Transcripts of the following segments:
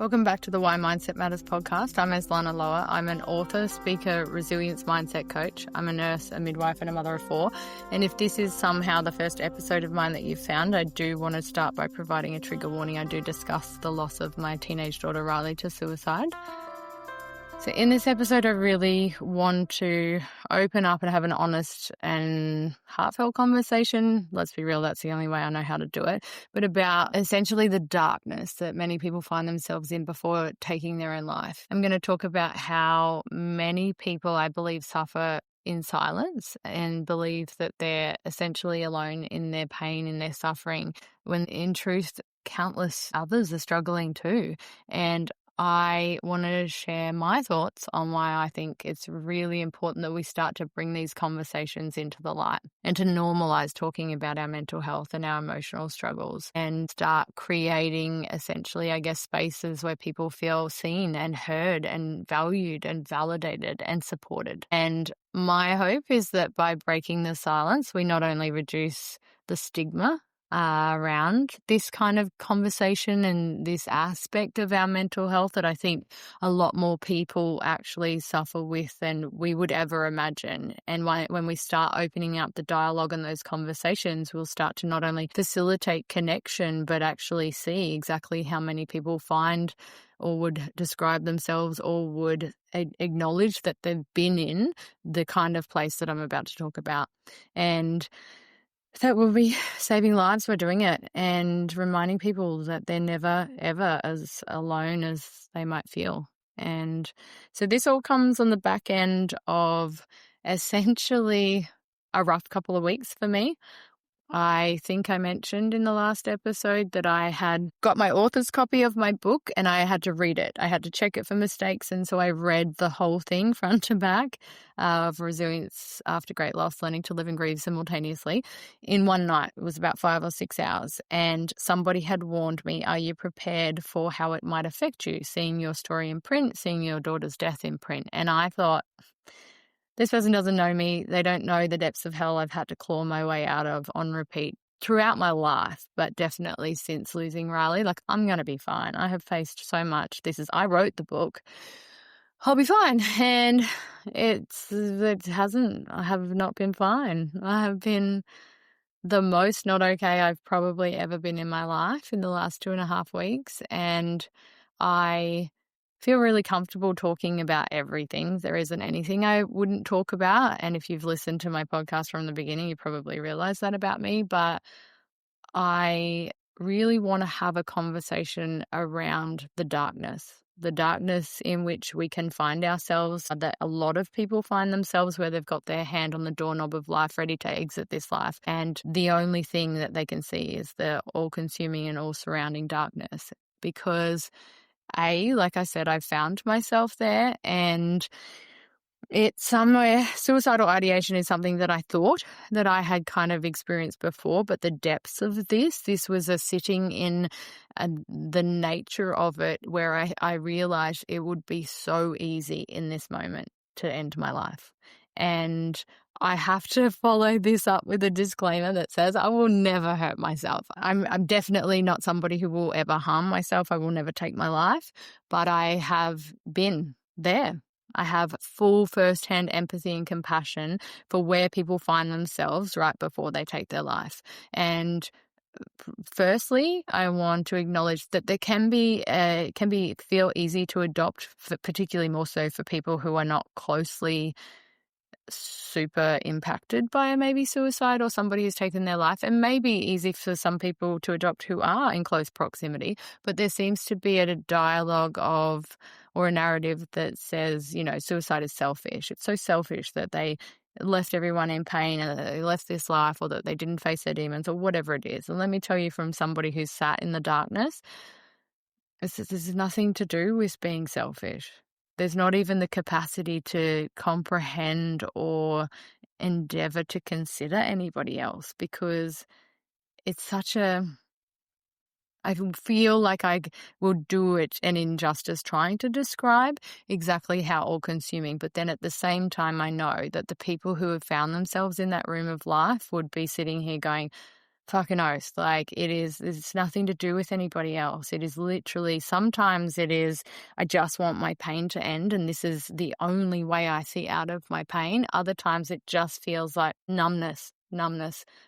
Welcome back to the Why Mindset Matters podcast. I'm Eslana Loa. I'm an author, speaker, resilience mindset coach. I'm a nurse, a midwife, and a mother of four. And if this is somehow the first episode of mine that you've found, I do want to start by providing a trigger warning. I do discuss the loss of my teenage daughter, Riley, to suicide. So in this episode, I really want to open up and have an honest and heartfelt conversation. Let's be real, that's the only way I know how to do it. But about essentially the darkness that many people find themselves in before taking their own life. I'm going to talk about how many people, I believe, suffer in silence and believe that they're essentially alone in their pain, in their suffering, when in truth, countless others are struggling too. And I want to share my thoughts on why I think it's really important that we start to bring these conversations into the light and to normalize talking about our mental health and our emotional struggles and start creating essentially, I guess, spaces where people feel seen and heard and valued and validated and supported. And my hope is that by breaking the silence, we not only reduce the stigma around this kind of conversation and this aspect of our mental health that I think a lot more people actually suffer with than we would ever imagine. And when we start opening up the dialogue and those conversations, we'll start to not only facilitate connection, but actually see exactly how many people find or would describe themselves or would acknowledge that they've been in the kind of place that I'm about to talk about. And that will be saving lives by doing it and reminding people that they're never, ever as alone as they might feel. And so this all comes on the back end of essentially a rough couple of weeks for me. I think I mentioned in the last episode that I had got my author's copy of my book and I had to read it. I had to check it for mistakes. And so I read the whole thing front to back of Resilience After Great Loss, Learning to Live and Grieve Simultaneously in one night. It was about 5 or 6 hours. And somebody had warned me, are you prepared for how it might affect you? Seeing your story in print, seeing your daughter's death in print. And I thought, this person doesn't know me. They don't know the depths of hell I've had to claw my way out of on repeat throughout my life, but definitely since losing Riley. Like, I'm going to be fine. I have faced so much. I wrote the book. I'll be fine. And I have not been fine. I have been the most not okay I've probably ever been in my life in the last 2.5 weeks. And I feel really comfortable talking about everything. There isn't anything I wouldn't talk about. And if you've listened to my podcast from the beginning, you probably realize that about me. But I really want to have a conversation around the darkness in which we can find ourselves, that a lot of people find themselves where they've got their hand on the doorknob of life, ready to exit this life. And the only thing that they can see is the all-consuming and all-surrounding darkness. Because like I said, I found myself there, and it's somewhere. Suicidal ideation is something that I thought that I had kind of experienced before, but the depths of this was a sitting in the nature of it where I realized it would be so easy in this moment to end my life. And I have to follow this up with a disclaimer that says I will never hurt myself. I'm definitely not somebody who will ever harm myself. I will never take my life, but I have been there. I have full firsthand empathy and compassion for where people find themselves right before they take their life. And firstly, I want to acknowledge that there can feel easy to adopt, particularly more so for people who are not closely super impacted by maybe suicide or somebody who's taken their life. It may be easy for some people to adopt who are in close proximity, but there seems to be a dialogue or a narrative that says, suicide is selfish. It's so selfish that they left everyone in pain and that they left this life, or that they didn't face their demons, or whatever it is. And let me tell you, from somebody who's sat in the darkness, there's nothing to do with being selfish. There's not even the capacity to comprehend or endeavor to consider anybody else, because it's such I feel like I will do it an injustice trying to describe exactly how all-consuming. But then at the same time, I know that the people who have found themselves in that room of life would be sitting here going, fucking oath. Like, it's nothing to do with anybody else. It is literally, sometimes it is, I just want my pain to end and this is the only way I see out of my pain. Other times it just feels like numbness.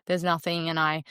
There's nothing, and I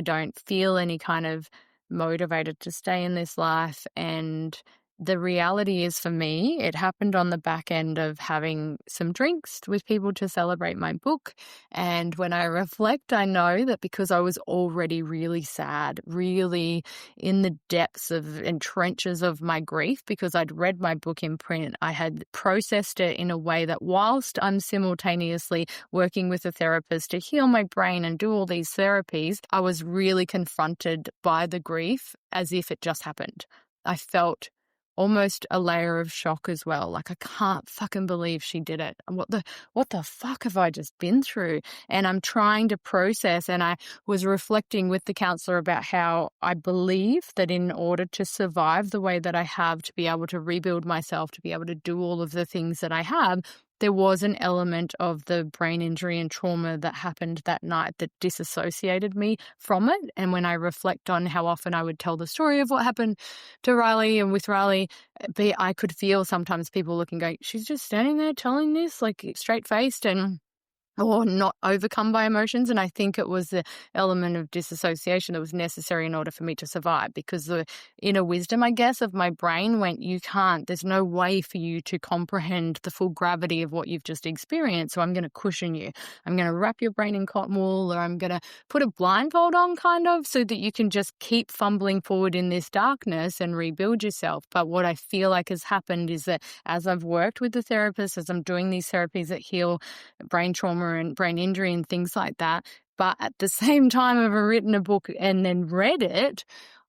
don't feel any kind of motivated to stay in this life. And the reality is, for me, it happened on the back end of having some drinks with people to celebrate my book. And when I reflect, I know that because I was already really sad, really in the depths of and trenches of my grief, because I'd read my book in print, I had processed it in a way that whilst I'm simultaneously working with a therapist to heal my brain and do all these therapies, I was really confronted by the grief as if it just happened. I felt almost a layer of shock as well. Like, I can't fucking believe she did it. What the fuck have I just been through? And I'm trying to process, and I was reflecting with the counselor about how I believe that in order to survive the way that I have, to be able to rebuild myself, to be able to do all of the things that I have, there was an element of the brain injury and trauma that happened that night that disassociated me from it. And when I reflect on how often I would tell the story of what happened to Riley and with Riley, I could feel sometimes people looking, going, she's just standing there telling this, like, straight-faced and or not overcome by emotions. And I think it was the element of disassociation that was necessary in order for me to survive, because the inner wisdom, I guess, of my brain went, there's no way for you to comprehend the full gravity of what you've just experienced. So I'm going to cushion you. I'm going to wrap your brain in cotton wool, or I'm going to put a blindfold on, kind of, so that you can just keep fumbling forward in this darkness and rebuild yourself. But what I feel like has happened is that as I've worked with the therapist, as I'm doing these therapies that heal brain trauma and brain injury and things like that, but at the same time I've written a book and then read it,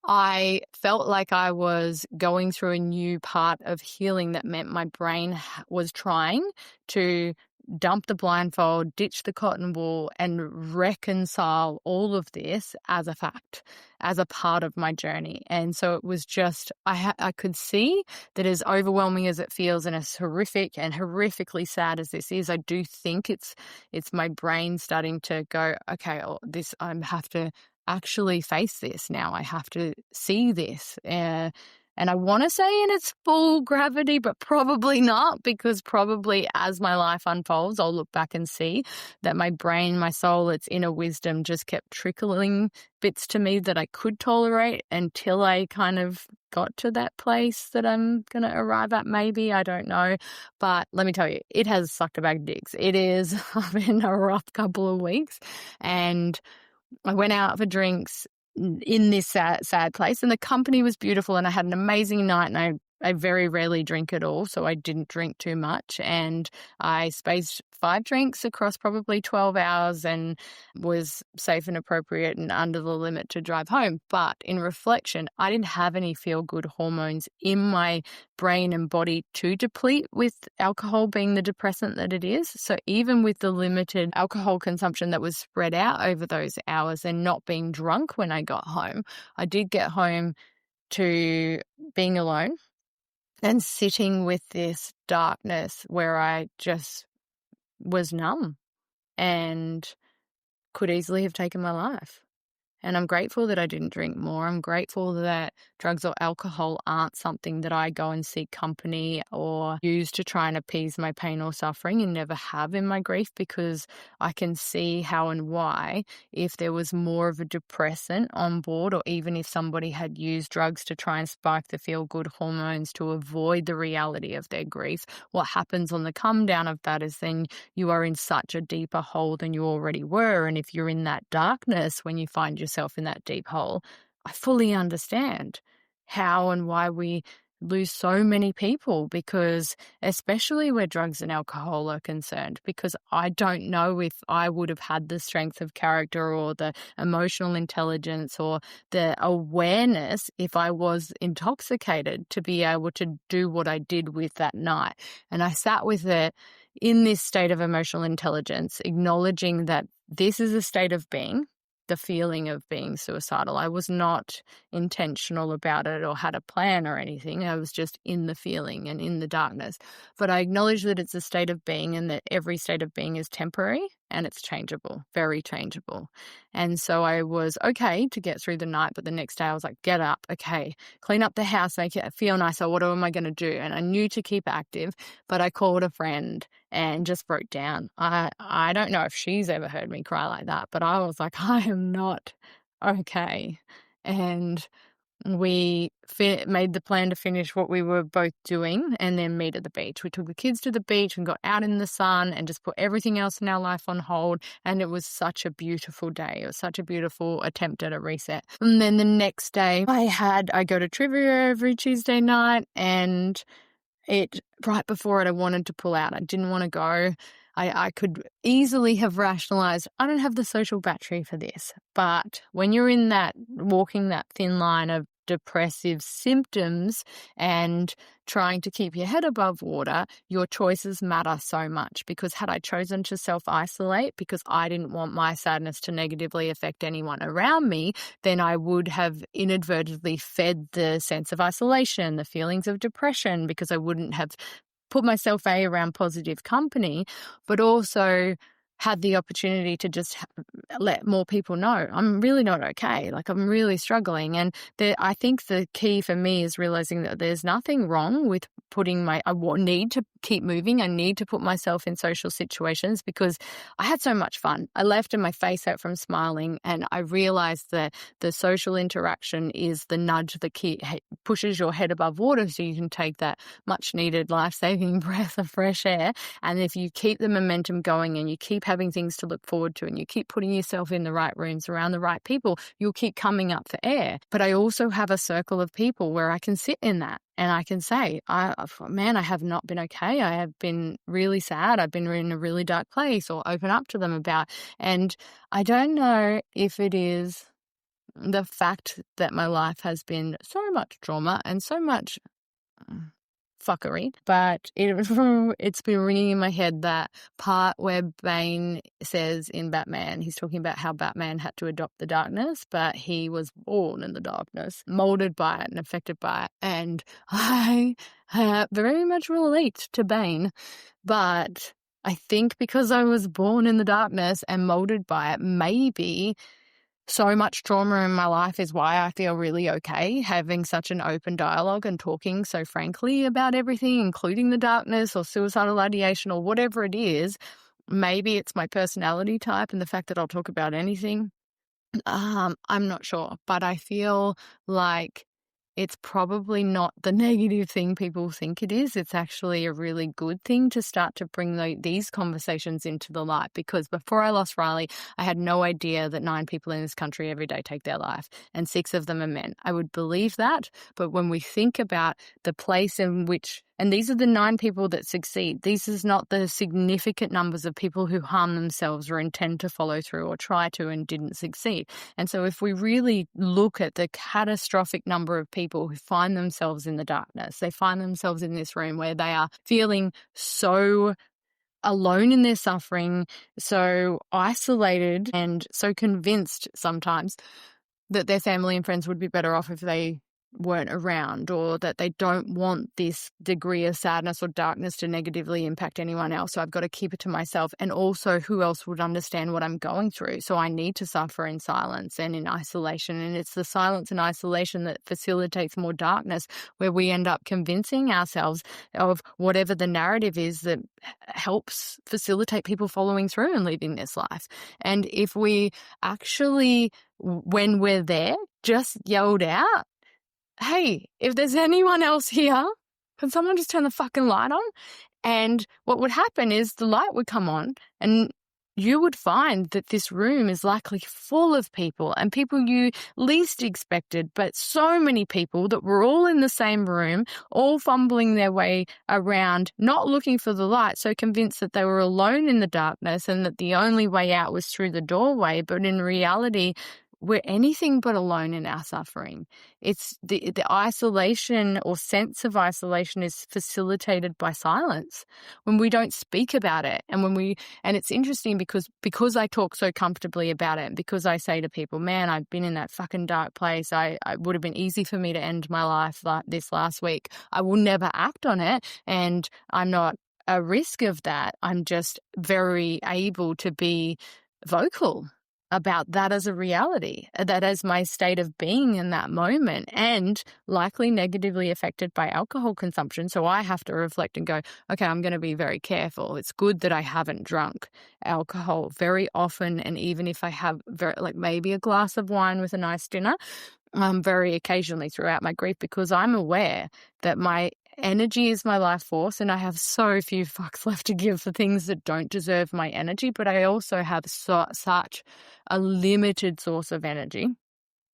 I felt like I was going through a new part of healing that meant my brain was trying to dump the blindfold, ditch the cotton wool, and reconcile all of this as a fact, as a part of my journey. And so it was just, I could see that as overwhelming as it feels and as horrific and horrifically sad as this is, I do think it's my brain starting to go, okay, I have to actually face this now. I have to see this. And I want to say in its full gravity, but probably not, because probably as my life unfolds, I'll look back and see that my brain, my soul, its inner wisdom just kept trickling bits to me that I could tolerate until I kind of got to that place that I'm going to arrive at, maybe. I don't know. But let me tell you, it has sucked a bag of dicks. It is been a rough couple of weeks. And I went out for drinks in this sad place, and the company was beautiful, and I had an amazing night, and I very rarely drink at all, so I didn't drink too much, and I spaced 5 drinks across probably 12 hours and was safe and appropriate and under the limit to drive home. But in reflection, I didn't have any feel-good hormones in my brain and body to deplete, with alcohol being the depressant that it is. So even with the limited alcohol consumption that was spread out over those hours and not being drunk when I got home, I did get home to being alone and sitting with this darkness where I just was numb and could easily have taken my life. And I'm grateful that I didn't drink more. I'm grateful that drugs or alcohol aren't something that I go and seek company or use to try and appease my pain or suffering, and never have in my grief, because I can see how and why, if there was more of a depressant on board, or even if somebody had used drugs to try and spike the feel-good hormones to avoid the reality of their grief, what happens on the come down of that is then you are in such a deeper hole than you already were. And if you're in that darkness when you find yourself in that deep hole, I fully understand how and why we lose so many people, because especially where drugs and alcohol are concerned, because I don't know if I would have had the strength of character or the emotional intelligence or the awareness if I was intoxicated to be able to do what I did with that night. And I sat with it in this state of emotional intelligence, acknowledging that this is a state of being, the feeling of being suicidal. I was not intentional about it or had a plan or anything. I was just in the feeling and in the darkness. But I acknowledge that it's a state of being, and that every state of being is temporary, and it's changeable, very changeable. And so I was okay to get through the night, but the next day I was like, get up, okay, clean up the house, make it feel nicer. What am I going to do? And I knew to keep active, but I called a friend and just broke down. I don't know if she's ever heard me cry like that, but I was like, I am not okay. And we made the plan to finish what we were both doing and then meet at the beach. We took the kids to the beach and got out in the sun and just put everything else in our life on hold. And it was such a beautiful day. It was such a beautiful attempt at a reset. And then the next day I go to trivia every Tuesday night, and right before it, I wanted to pull out. I didn't want to go. I could easily have rationalized, I don't have the social battery for this. But when you're in walking that thin line of depressive symptoms and trying to keep your head above water, your choices matter so much. Because had I chosen to self-isolate because I didn't want my sadness to negatively affect anyone around me, then I would have inadvertently fed the sense of isolation, the feelings of depression, because I wouldn't have put myself around positive company, but also had the opportunity to just let more people know I'm really not okay. Like, I'm really struggling. And I think the key for me is realizing that there's nothing wrong with I need to keep moving. I need to put myself in social situations because I had so much fun. I left and my face hurt from smiling, and I realized that the social interaction is the nudge that pushes your head above water so you can take that much needed life-saving breath of fresh air. And if you keep the momentum going and you keep having things to look forward to and you keep putting yourself in the right rooms around the right people, you'll keep coming up for air. But I also have a circle of people where I can sit in that and I can say, I have not been okay. I have been really sad. I've been in a really dark place, or open up to them about. And I don't know if it is the fact that my life has been so much trauma and so much fuckery, but it's been ringing in my head that part where Bane says in Batman, he's talking about how Batman had to adopt the darkness, but he was born in the darkness, molded by it and affected by it. And I very much relate to Bane, but I think because I was born in the darkness and molded by it, maybe so much trauma in my life is why I feel really okay having such an open dialogue and talking so frankly about everything, including the darkness or suicidal ideation or whatever it is. Maybe it's my personality type and the fact that I'll talk about anything. I'm not sure, but I feel like it's probably not the negative thing people think it is. It's actually a really good thing to start to bring these conversations into the light, because before I lost Riley, I had no idea that 9 people in this country every day take their life and 6 of them are men. I would believe that, but when we think about the place in which, and these are the 9 people that succeed, these is not the significant numbers of people who harm themselves or intend to follow through or try to and didn't succeed. And so if we really look at the catastrophic number of people who find themselves in the darkness, they find themselves in this room where they are feeling so alone in their suffering, so isolated and so convinced sometimes that their family and friends would be better off if they weren't around, or that they don't want this degree of sadness or darkness to negatively impact anyone else. So I've got to keep it to myself. And also, who else would understand what I'm going through? So I need to suffer in silence and in isolation. And it's the silence and isolation that facilitates more darkness, where we end up convincing ourselves of whatever the narrative is that helps facilitate people following through and living this life. And if we actually, when we're there, just yelled out, hey, if there's anyone else here, can someone just turn the fucking light on? And what would happen is the light would come on and you would find that this room is likely full of people, and people you least expected, but so many people that were all in the same room, all fumbling their way around, not looking for the light, so convinced that they were alone in the darkness and that the only way out was through the doorway. But in reality, we're anything but alone in our suffering. It's the isolation or sense of isolation is facilitated by silence when we don't speak about it. And it's interesting because I talk so comfortably about it, and because I say to people, man, I've been in that fucking dark place. I would have been easy for me to end my life like this last week. I will never act on it, and I'm not a risk of that, I'm just very able to be vocal about that as a reality, that as my state of being in that moment, and likely negatively affected by alcohol consumption. So I have to reflect and go, okay, I'm going to be very careful. It's good that I haven't drunk alcohol very often. And even if I have maybe a glass of wine with a nice dinner, very occasionally throughout my grief, because I'm aware that my energy is my life force and I have so few fucks left to give for things that don't deserve my energy. But I also have such a limited source of energy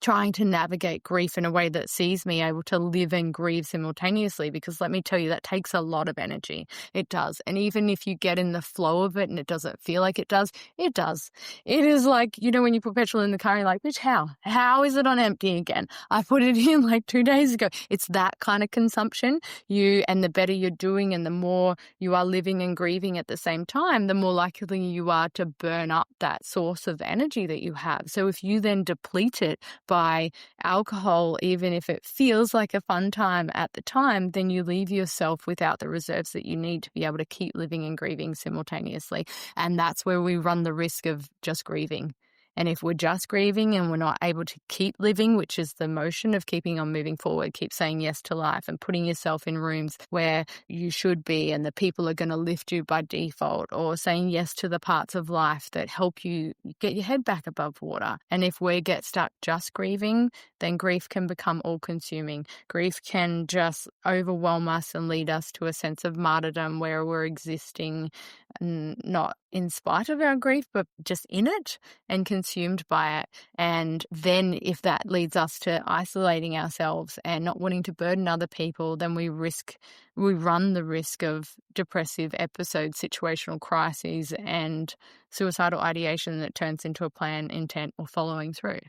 trying to navigate grief in a way that sees me able to live and grieve simultaneously, because let me tell you, that takes a lot of energy. It does. And even if you get in the flow of it and it doesn't feel like it does, it does. It is like, when you put petrol in the car, you're like, bitch, how is it on empty again? I put it in like 2 days ago. It's that kind of consumption. And the better you're doing and the more you are living and grieving at the same time, the more likely you are to burn up that source of energy that you have. So if you then deplete it by alcohol, even if it feels like a fun time at the time, then you leave yourself without the reserves that you need to be able to keep living and grieving simultaneously. And that's where we run the risk of just grieving. And if we're just grieving and we're not able to keep living, which is the motion of keeping on moving forward, keep saying yes to life and putting yourself in rooms where you should be and the people are going to lift you by default, or saying yes to the parts of life that help you get your head back above water. And if we get stuck just grieving, then grief can become all-consuming. Grief can just overwhelm us and lead us to a sense of martyrdom where we're existing not in spite of our grief, but just in it and consumed by it. And then if that leads us to isolating ourselves and not wanting to burden other people, then we run the risk of depressive episodes, situational crises, and suicidal ideation that turns into a plan, intent, or following through.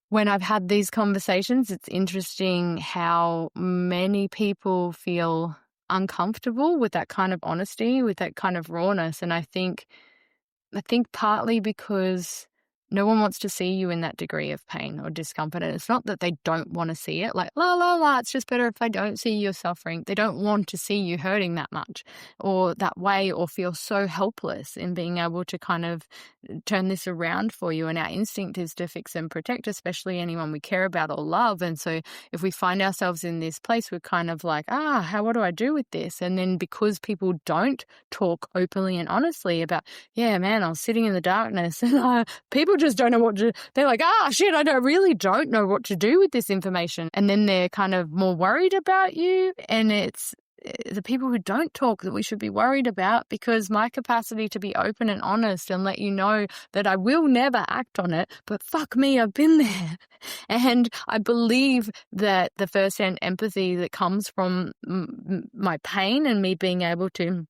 When I've had these conversations, it's interesting how many people feel uncomfortable with that kind of honesty, with that kind of rawness. And I think partly because no one wants to see you in that degree of pain or discomfort. And it's not that they don't want to see it, like, it's just better if I don't see you suffering. They don't want to see you hurting that much or that way, or feel so helpless in being able to kind of turn this around for you. And our instinct is to fix and protect, especially anyone we care about or love. And so if we find ourselves in this place, we're kind of like, what do I do with this? And then because people don't talk openly and honestly about, yeah, man, I was sitting in the darkness and people just don't know what to, they're like, shit, I really don't know what to do with this information. And then they're kind of more worried about you. And it's the people who don't talk that we should be worried about, because my capacity to be open and honest and let you know that I will never act on it, but fuck me, I've been there. And I believe that the first-hand empathy that comes from my pain and me being able to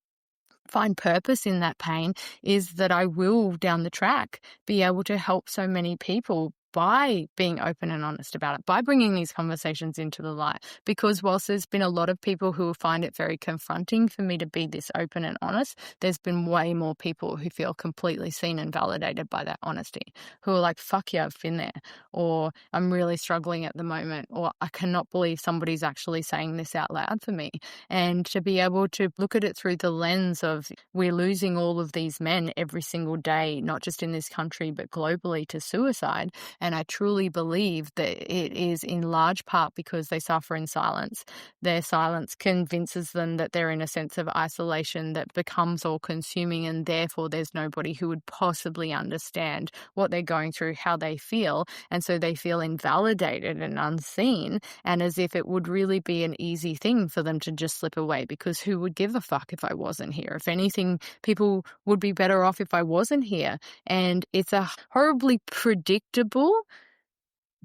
find purpose in that pain is that I will down the track be able to help so many people by being open and honest about it, by bringing these conversations into the light. Because whilst there's been a lot of people who find it very confronting for me to be this open and honest, there's been way more people who feel completely seen and validated by that honesty, who are like, fuck yeah, I've been there, or I'm really struggling at the moment, or I cannot believe somebody's actually saying this out loud for me. And to be able to look at it through the lens of, we're losing all of these men every single day, not just in this country, but globally, to suicide. And I truly believe that it is in large part because they suffer in silence. Their silence convinces them that they're in a sense of isolation that becomes all-consuming, and therefore there's nobody who would possibly understand what they're going through, how they feel. And so they feel invalidated and unseen, and as if it would really be an easy thing for them to just slip away, because who would give a fuck if I wasn't here? If anything, people would be better off if I wasn't here. And it's a horribly predictable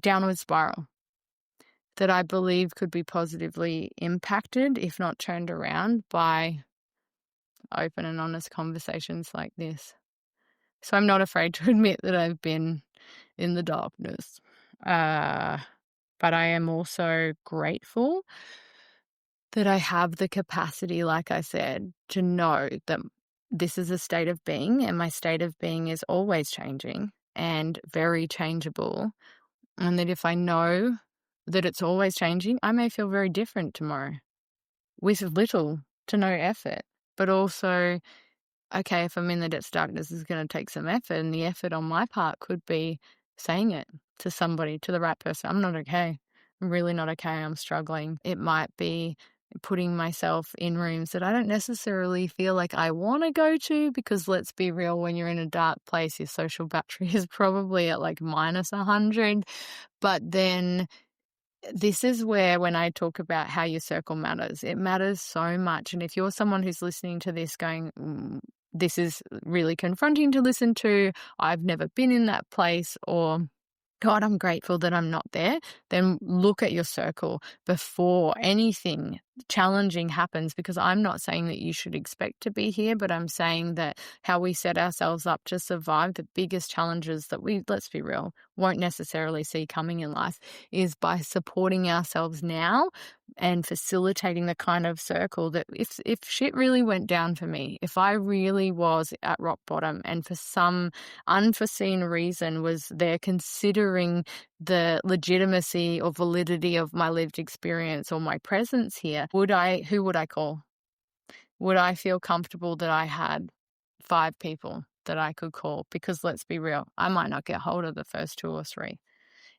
downward spiral that I believe could be positively impacted, if not turned around, by open and honest conversations like this. So I'm not afraid to admit that I've been in the darkness. But I am also grateful that I have the capacity, like I said, to know that this is a state of being, and my state of being is always changing and very changeable. And that if I know that it's always changing, I may feel very different tomorrow with little to no effort. but also, okay, if I'm in the depths of darkness, it's going to take some effort, and the effort on my part could be saying it to somebody, to the right person. I'm not okay. I'm really not okay. I'm struggling. It might be putting myself in rooms that I don't necessarily feel like I want to go to, because let's be real, when you're in a dark place, your social battery is probably at like minus 100. But then this is where, when I talk about how your circle matters, it matters so much. And if you're someone who's listening to this going, this is really confronting to listen to, I've never been in that place, or God, I'm grateful that I'm not there, then look at your circle before anything challenging happens, because I'm not saying that you should expect to be here, but I'm saying that how we set ourselves up to survive the biggest challenges that we, let's be real, won't necessarily see coming in life, is by supporting ourselves now and facilitating the kind of circle that if shit really went down for me, if I really was at rock bottom and for some unforeseen reason was there considering the legitimacy or validity of my lived experience or my presence here, who would I call? Would I feel comfortable that I had 5 people that I could call? Because let's be real, I might not get hold of the first 2 or 3.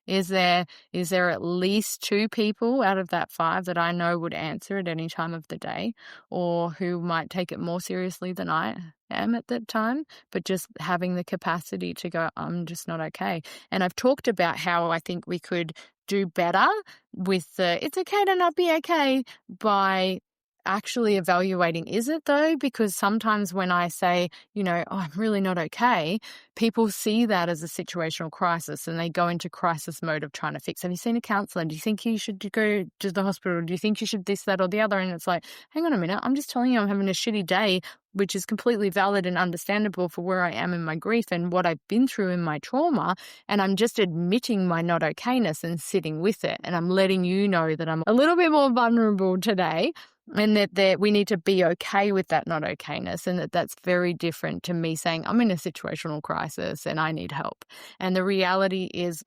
Is there at least 2 people out of that 5 that I know would answer at any time of the day, or who might take it more seriously than I am at that time, but just having the capacity to go, I'm just not okay. And I've talked about how I think we could do better with the it's okay to not be okay by actually evaluating, is it though? Because sometimes when I say, oh, I'm really not okay, people see that as a situational crisis and they go into crisis mode of trying to fix. Have you seen a counselor? Do you think you should go to the hospital? Do you think you should this, that, or the other? And it's like, hang on a minute, I'm just telling you I'm having a shitty day, which is completely valid and understandable for where I am in my grief and what I've been through in my trauma. And I'm just admitting my not okayness and sitting with it. And I'm letting you know that I'm a little bit more vulnerable today, and that we need to be okay with that not okayness, and that's very different to me saying I'm in a situational crisis and I need help. And the reality is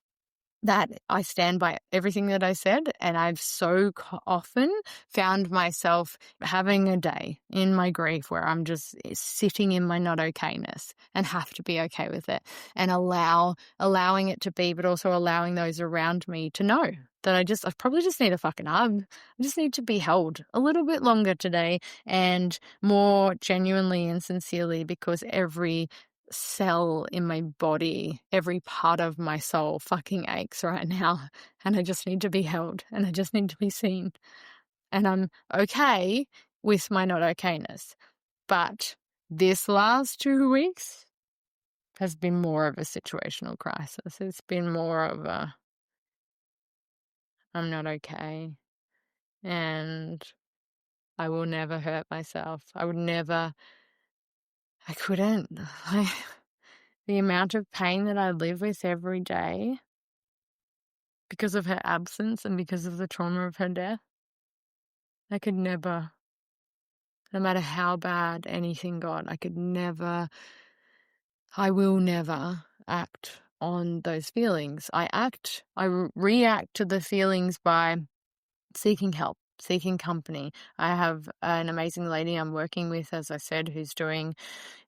that I stand by everything that I said, and I've so often found myself having a day in my grief where I'm just sitting in my not okayness and have to be okay with it and allowing it to be, but also allowing those around me to know that I probably just need a fucking hug. I just need to be held a little bit longer today, and more genuinely and sincerely, because every cell in my body, every part of my soul fucking aches right now, and I just need to be held, and I just need to be seen. And I'm okay with my not okayness. But this last 2 weeks has been more of a situational crisis. It's been more of a I'm not okay, and I will never hurt myself. I couldn't. The amount of pain that I live with every day because of her absence and because of the trauma of her death, I could never, no matter how bad anything got, I will never act on those feelings. I react to the feelings by seeking help, seeking company. I have an amazing lady I'm working with, as I said, who's doing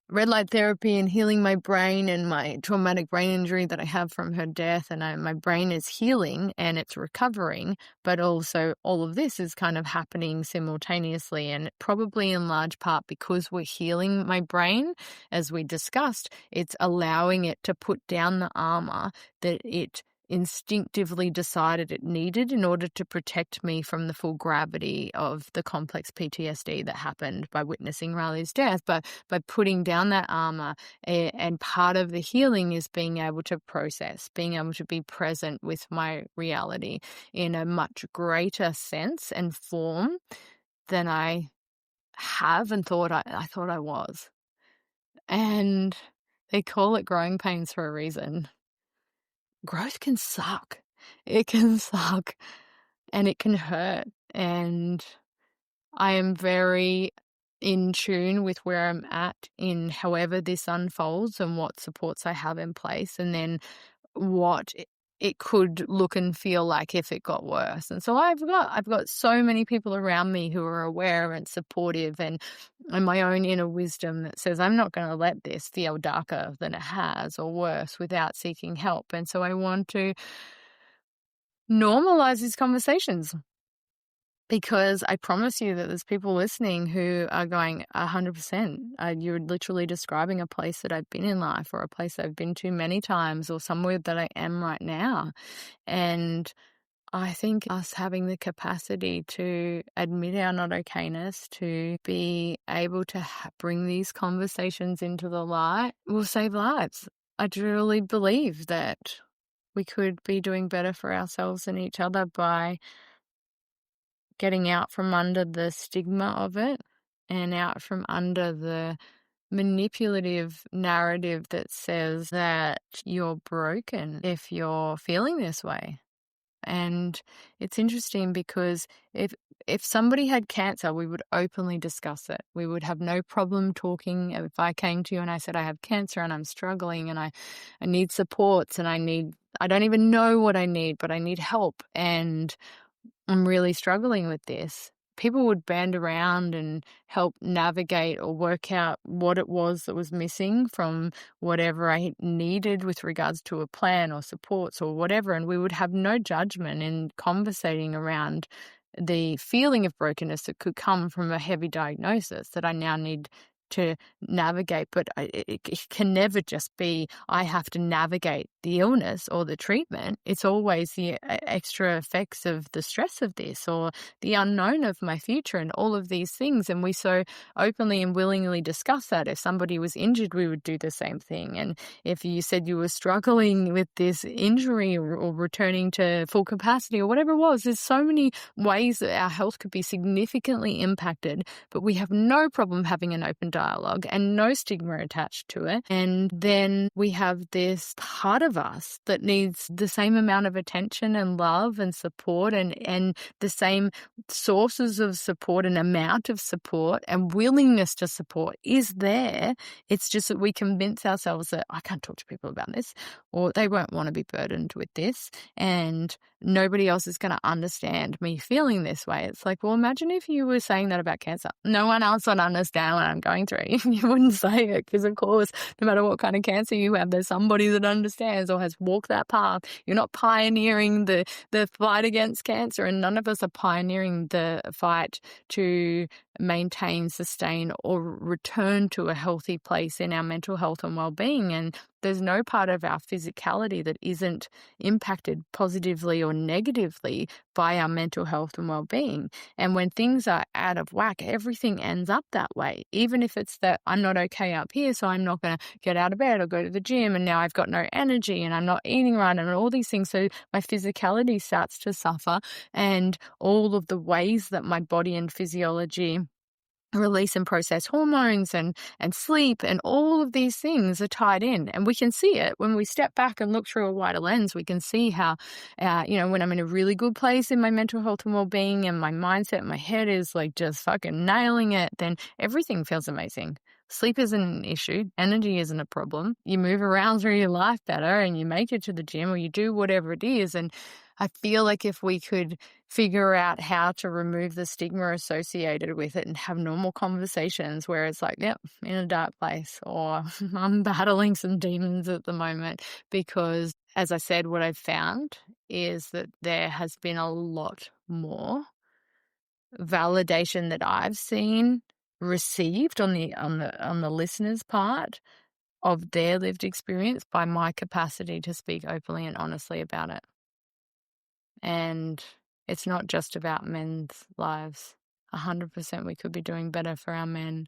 red light therapy and healing my brain and my traumatic brain injury that I have from her death. And my brain is healing and it's recovering, but also all of this is kind of happening simultaneously, and probably in large part because we're healing my brain, as we discussed, it's allowing it to put down the armor that it instinctively decided it needed in order to protect me from the full gravity of the complex PTSD that happened by witnessing Riley's death. But by putting down that armor, and part of the healing is being able to process, being able to be present with my reality in a much greater sense and form than I have and thought I thought I was. And they call it growing pains for a reason. Growth can suck. It can suck and it can hurt. And I am very in tune with where I'm at in however this unfolds and what supports I have in place, and then what it could look and feel like if it got worse. And so I've got so many people around me who are aware and supportive, and my own inner wisdom that says I'm not going to let this feel darker than it has or worse without seeking help. And so I want to normalize these conversations, because I promise you that there's people listening who are going 100%. You're literally describing a place that I've been in life, or a place I've been to many times, or somewhere that I am right now. And I think us having the capacity to admit our not okayness, to be able to bring these conversations into the light, will save lives. I truly believe that we could be doing better for ourselves and each other by getting out from under the stigma of it, and out from under the manipulative narrative that says that you're broken if you're feeling this way. And it's interesting because if somebody had cancer, we would openly discuss it. We would have no problem talking. If I came to you and I said I have cancer and I'm struggling and I need supports and I don't even know what I need, but I need help and I'm really struggling with this, people would band around and help navigate or work out what it was that was missing from whatever I needed with regards to a plan or supports or whatever. And we would have no judgment in conversating around the feeling of brokenness that could come from a heavy diagnosis that I now need to navigate. But it can never just be I have to navigate the illness or the treatment. It's always the extra effects of the stress of this, or the unknown of my future, and all of these things. And we so openly and willingly discuss that. If somebody was injured, we would do the same thing. And if you said you were struggling with this injury or returning to full capacity or whatever it was, there's so many ways that our health could be significantly impacted, but we have no problem having an open dialogue and no stigma attached to it. And then we have this part of us that needs the same amount of attention and love and support, and the same sources of support and amount of support and willingness to support is there. It's just that we convince ourselves that I can't talk to people about this, or they won't want to be burdened with this, and nobody else is going to understand me feeling this way. It's like, well, imagine if you were saying that about cancer. No one else would understand what I'm going through. You wouldn't say it, because of course, no matter what kind of cancer you have, there's somebody that understands or has walked that path. You're not pioneering the fight against cancer, and none of us are pioneering the fight to maintain, sustain, or return to a healthy place in our mental health and well-being. And there's no part of our physicality that isn't impacted positively or negatively by our mental health and well-being. And when things are out of whack, everything ends up that way. Even if it's that I'm not okay up here, so I'm not going to get out of bed or go to the gym, and now I've got no energy and I'm not eating right and all these things. So my physicality starts to suffer, and all of the ways that my body and physiology release and process hormones and sleep and all of these things are tied in. And we can see it when we step back and look through a wider lens. We can see how, when I'm in a really good place in my mental health and well-being, and my mindset, my head is like just fucking nailing it, then everything feels amazing. Sleep isn't an issue. Energy isn't a problem. You move around through your life better, and you make it to the gym, or you do whatever it is. And I feel like if we could figure out how to remove the stigma associated with it and have normal conversations where it's like, yep, in a dark place, or I'm battling some demons at the moment. Because as I said, what I've found is that there has been a lot more validation that I've seen received on the listener's part of their lived experience by my capacity to speak openly and honestly about it. And it's not just about men's lives. 100% we could be doing better for our men,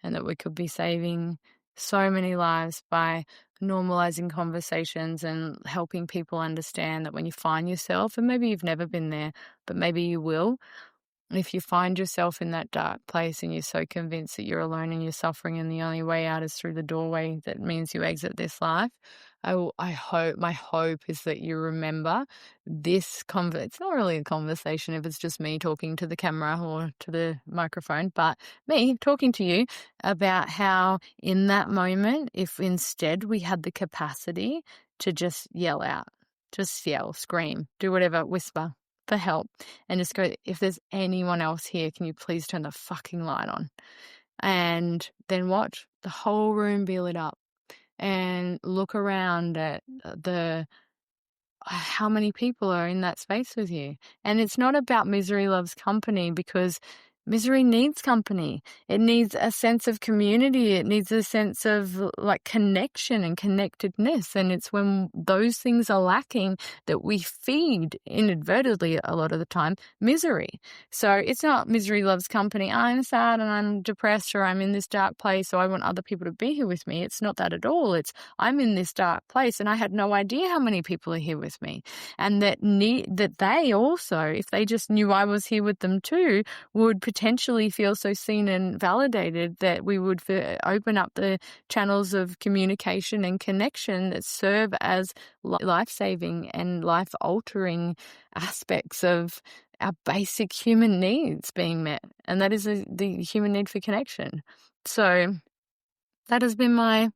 and that we could be saving so many lives by normalizing conversations and helping people understand that when you find yourself, and maybe you've never been there, but maybe you will, if you find yourself in that dark place and you're so convinced that you're alone and you're suffering and the only way out is through the doorway that means you exit this life, my hope is that you remember this it's not really a conversation if it's just me talking to the camera or to the microphone, but me talking to you about how in that moment, if instead we had the capacity to just yell out, Just yell, scream, do whatever, whisper for help, and just go, if there's anyone else here, can you please turn the fucking light on? And then watch the whole room be lit up, and look around at how many people are in that space with you. And it's not about misery loves company, because misery needs company. It needs a sense of community. It needs a sense of like connection and connectedness. And it's when those things are lacking that we feed inadvertently a lot of the time misery. So it's not misery loves company. I'm sad and I'm depressed, or I'm in this dark place, so I want other people to be here with me. It's not that at all. It's I'm in this dark place and I had no idea how many people are here with me. And that they also, if they just knew I was here with them too, would potentially feel so seen and validated that we would open up the channels of communication and connection that serve as life-saving and life-altering aspects of our basic human needs being met. And that is the human need for connection. So that has been my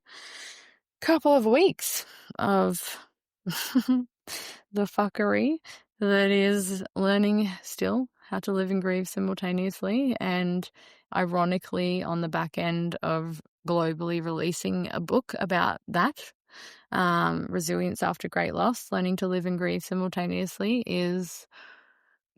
couple of weeks of the fuckery that is learning still how to live and grieve simultaneously, and ironically on the back end of globally releasing a book about that. Resilience After Great Loss, Learning to Live and Grieve Simultaneously is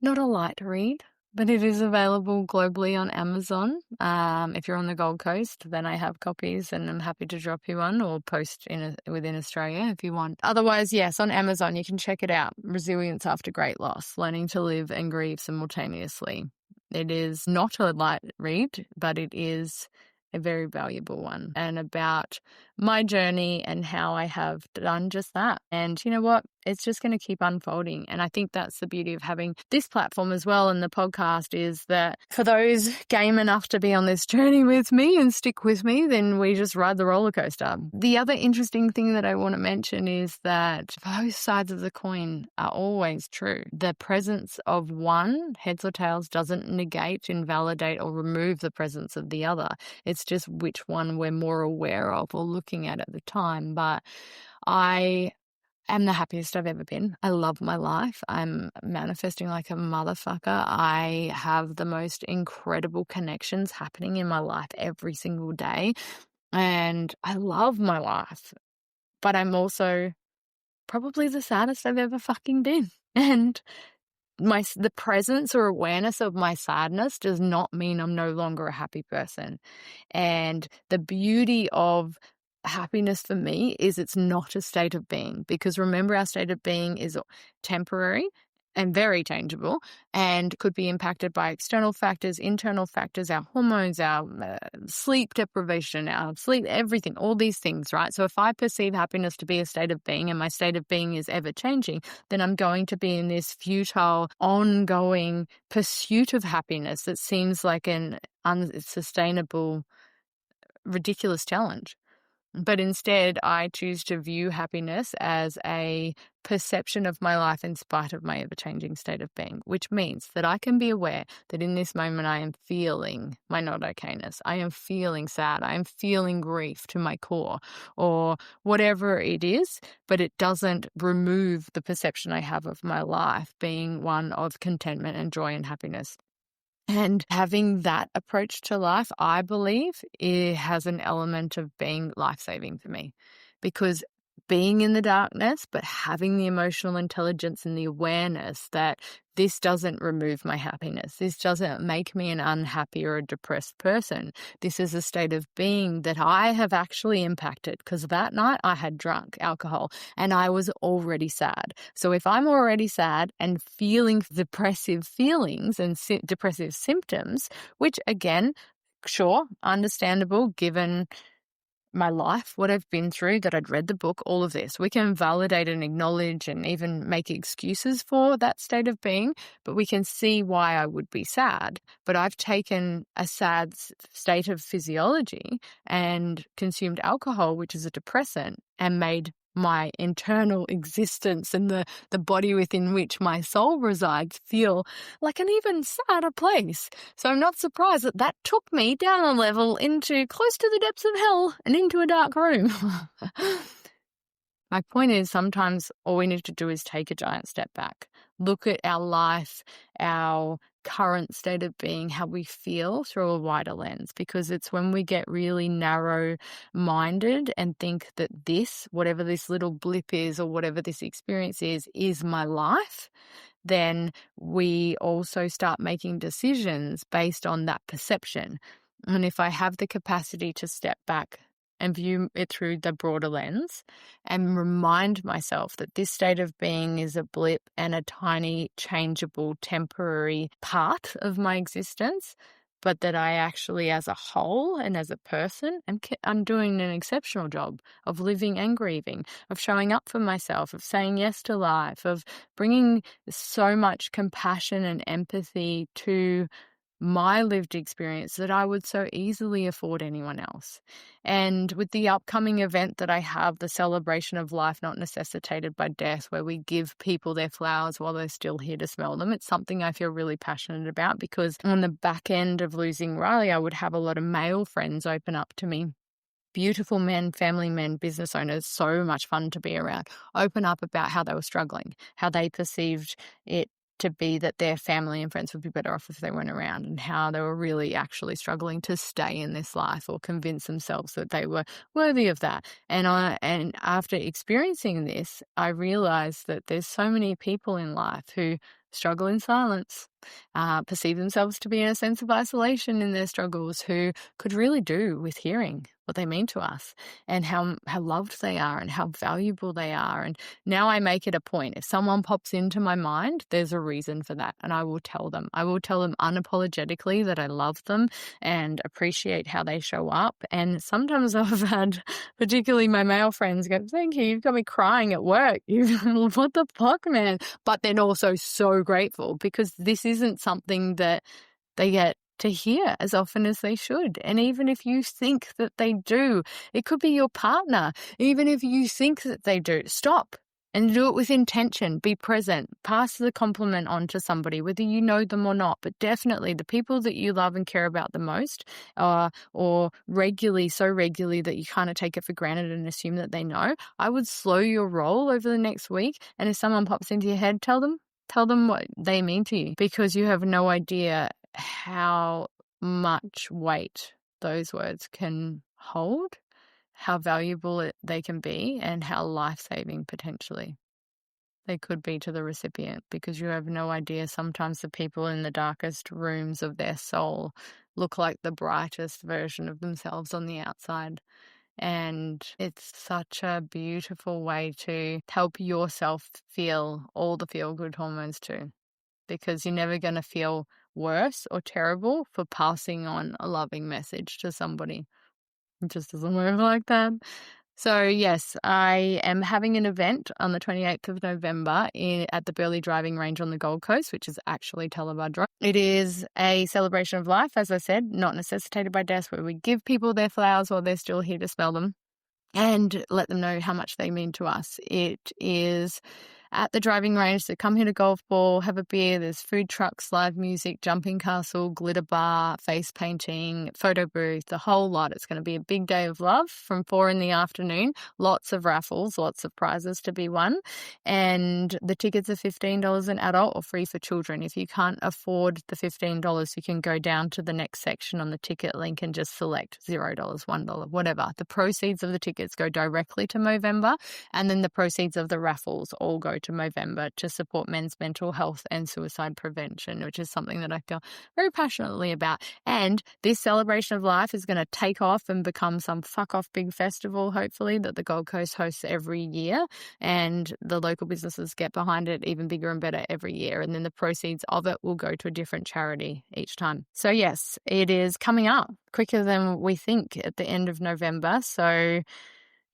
not a light read, but it is available globally on Amazon. If you're on the Gold Coast, then I have copies and I'm happy to drop you one or post within Australia if you want. Otherwise, yes, on Amazon, you can check it out. Resilience After Great Loss, Learning to Live and Grieve Simultaneously. It is not a light read, but it is a very valuable one, and about my journey and how I have done just that. And you know what? It's just going to keep unfolding. And I think that's the beauty of having this platform as well, and the podcast, is that for those game enough to be on this journey with me and stick with me, then we just ride the roller coaster. The other interesting thing that I want to mention is that both sides of the coin are always true. The presence of one, heads or tails, doesn't negate, invalidate, or remove the presence of the other. It's just which one we're more aware of or looking at the time. But I am the happiest I've ever been. I love my life. I'm manifesting like a motherfucker. I have the most incredible connections happening in my life every single day. And I love my life. But I'm also probably the saddest I've ever fucking been. And the presence or awareness of my sadness does not mean I'm no longer a happy person. And the beauty of happiness for me is it's not a state of being, because remember, our state of being is temporary and very changeable and could be impacted by external factors, internal factors, our hormones, our sleep deprivation, our sleep, everything, all these things, right? So if I perceive happiness to be a state of being and my state of being is ever changing, then I'm going to be in this futile, ongoing pursuit of happiness that seems like an unsustainable, ridiculous challenge. But instead, I choose to view happiness as a perception of my life in spite of my ever-changing state of being, which means that I can be aware that in this moment I am feeling my not okayness. I am feeling sad. I am feeling grief to my core, or whatever it is, but it doesn't remove the perception I have of my life being one of contentment and joy and happiness. And having that approach to life, I believe, it has an element of being life-saving for me, because being in the darkness, but having the emotional intelligence and the awareness that this doesn't remove my happiness. This doesn't make me an unhappy or a depressed person. This is a state of being that I have actually impacted, because that night I had drunk alcohol and I was already sad. So if I'm already sad and feeling depressive feelings and depressive symptoms, which again, sure, understandable given my life, what I've been through, that I'd read the book, all of this. We can validate and acknowledge and even make excuses for that state of being, but we can see why I would be sad. But I've taken a sad state of physiology and consumed alcohol, which is a depressant, and made my internal existence and the body within which my soul resides feel like an even sadder place. So I'm not surprised that that took me down a level into close to the depths of hell and into a dark room. My point is sometimes all we need to do is take a giant step back, look at our life, our current state of being, how we feel through a wider lens, because it's when we get really narrow-minded and think that this, whatever this little blip is or whatever this experience is my life, then we also start making decisions based on that perception. And if I have the capacity to step back and view it through the broader lens and remind myself that this state of being is a blip and a tiny, changeable, temporary part of my existence, but that I actually, as a whole and as a person, I'm doing an exceptional job of living and grieving, of showing up for myself, of saying yes to life, of bringing so much compassion and empathy to my lived experience that I would so easily afford anyone else. And with the upcoming event that I have, the celebration of life not necessitated by death, where we give people their flowers while they're still here to smell them, it's something I feel really passionate about, because on the back end of losing Riley, I would have a lot of male friends open up to me. Beautiful men, family men, business owners, so much fun to be around, open up about how they were struggling, how they perceived it to be that their family and friends would be better off if they weren't around, and how they were really actually struggling to stay in this life or convince themselves that they were worthy of that. And after experiencing this, I realized that there's so many people in life who struggle in silence, perceive themselves to be in a sense of isolation in their struggles, who could really do with hearing what they mean to us and how loved they are and how valuable they are. And now I make it a point. If someone pops into my mind, there's a reason for that. And I will tell them. I will tell them unapologetically that I love them and appreciate how they show up. And sometimes I've had, particularly my male friends, go, "Thank you, you've got me crying at work. What the fuck, man?" But then also so grateful, because this isn't something that they get to hear as often as they should. And even if you think that they do, it could be your partner. Even if you think that they do, stop and do it with intention. Be present. Pass the compliment on to somebody, whether you know them or not. But definitely the people that you love and care about the most, or regularly, so regularly that you kind of take it for granted and assume that they know, I would slow your roll over the next week. And if someone pops into your head, tell them what they mean to you, because you have no idea how much weight those words can hold, how valuable they can be, and how life-saving potentially they could be to the recipient, because you have no idea. Sometimes the people in the darkest rooms of their soul look like the brightest version of themselves on the outside. And it's such a beautiful way to help yourself feel all the feel-good hormones too, because you're never going to feel worse or terrible for passing on a loving message to somebody. It just doesn't work like that. So yes, I am having an event on the 28th of November at the Burleigh Driving Range on the Gold Coast, which is actually Telebudra. It is a celebration of life, as I said, not necessitated by death, where we give people their flowers while they're still here to smell them and let them know how much they mean to us. It is at the driving range, so come here to golf ball, have a beer. There's food trucks, live music, jumping castle, glitter bar, face painting, photo booth, the whole lot. It's going to be a big day of love from 4 p.m. Lots of raffles, lots of prizes to be won. And the tickets are $15 an adult or free for children. If you can't afford the $15, you can go down to the next section on the ticket link and just select $0, $1, whatever. The proceeds of the tickets go directly to Movember, and then the proceeds of the raffles all go to Movember to support men's mental health and suicide prevention, which is something that I feel very passionately about. And this celebration of life is going to take off and become some fuck off big festival, hopefully, that the Gold Coast hosts every year, and the local businesses get behind it even bigger and better every year. And then the proceeds of it will go to a different charity each time. So yes, it is coming up quicker than we think at the end of November. So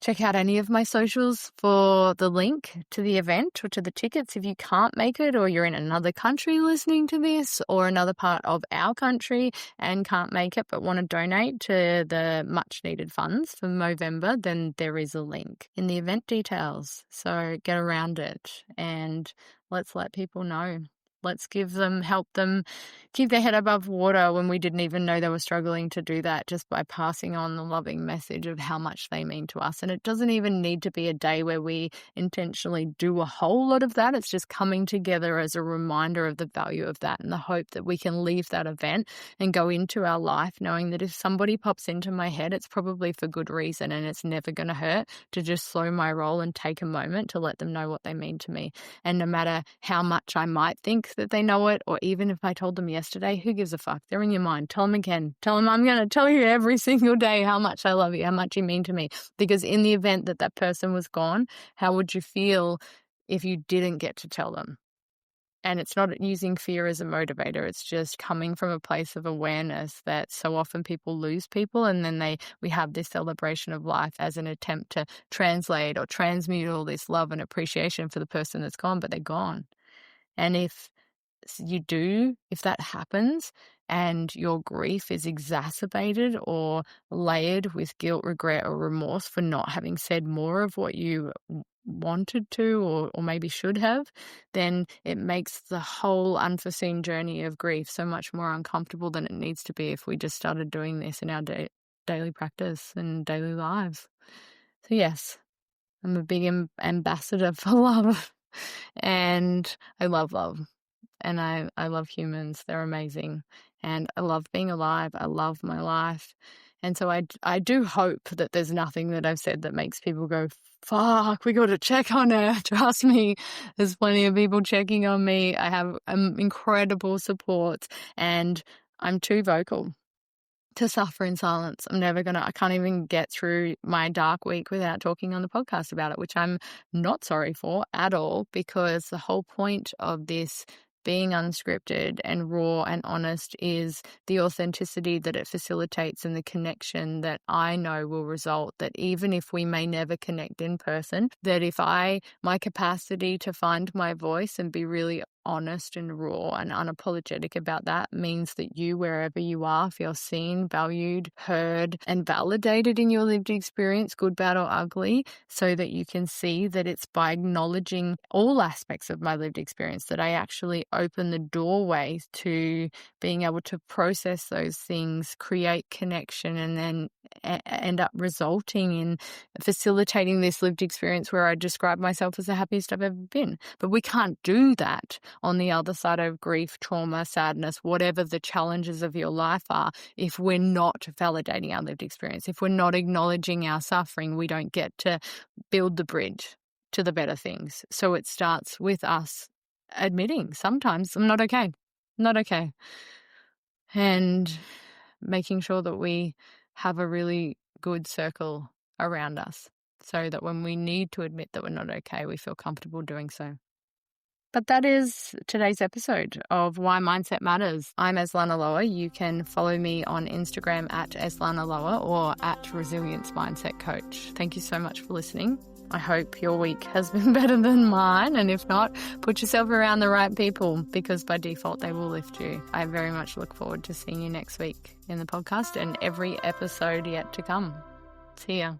check out any of my socials for the link to the event or to the tickets if you can't make it, or you're in another country listening to this, or another part of our country and can't make it but want to donate to the much needed funds for Movember. Then there is a link in the event details. So get around it and let's let people know Let's help them keep their head above water when we didn't even know they were struggling to do that, just by passing on the loving message of how much they mean to us. And it doesn't even need to be a day where we intentionally do a whole lot of that. It's just coming together as a reminder of the value of that and the hope that we can leave that event and go into our life knowing that if somebody pops into my head, it's probably for good reason, and it's never going to hurt to just slow my roll and take a moment to let them know what they mean to me. And no matter how much I might think that they know it, or even if I told them yesterday, who gives a fuck? They're in your mind. Tell them again. Tell them I'm going to tell you every single day how much I love you, how much you mean to me. Because in the event that that person was gone, how would you feel if you didn't get to tell them? And it's not using fear as a motivator. It's just coming from a place of awareness that so often people lose people, and then we have this celebration of life as an attempt to translate or transmute all this love and appreciation for the person that's gone, but they're gone. And if that happens and your grief is exacerbated or layered with guilt, regret, or remorse for not having said more of what you wanted to or maybe should have, then it makes the whole unforeseen journey of grief so much more uncomfortable than it needs to be if we just started doing this in our daily practice and daily lives. So yes, I'm a big ambassador for love, and I love love. And I love humans. They're amazing. And I love being alive. I love my life. And so I do hope that there's nothing that I've said that makes people go, fuck, we got to check on her. Trust me, there's plenty of people checking on me. I have incredible support, and I'm too vocal to suffer in silence. I can't even get through my dark week without talking on the podcast about it, which I'm not sorry for at all, because the whole point of this being unscripted and raw and honest is the authenticity that it facilitates and the connection that I know will result, that even if we may never connect in person, that if my capacity to find my voice and be really honest and raw and unapologetic about that means that you, wherever you are, feel seen, valued, heard, and validated in your lived experience, good, bad, or ugly, so that you can see that it's by acknowledging all aspects of my lived experience that I actually open the doorway to being able to process those things, create connection, and then end up resulting in facilitating this lived experience where I describe myself as the happiest I've ever been. But we can't do that on the other side of grief, trauma, sadness, whatever the challenges of your life are, if we're not validating our lived experience. If we're not acknowledging our suffering, we don't get to build the bridge to the better things. So it starts with us admitting sometimes I'm not okay. Not okay. And making sure that we have a really good circle around us so that when we need to admit that we're not okay, we feel comfortable doing so. But that is today's episode of Why Mindset Matters. I'm Eslana Lower. You can follow me on Instagram at Eslana Lower or at Resilience Mindset Coach. Thank you so much for listening. I hope your week has been better than mine. And if not, put yourself around the right people, because by default, they will lift you. I very much look forward to seeing you next week in the podcast and every episode yet to come. See ya.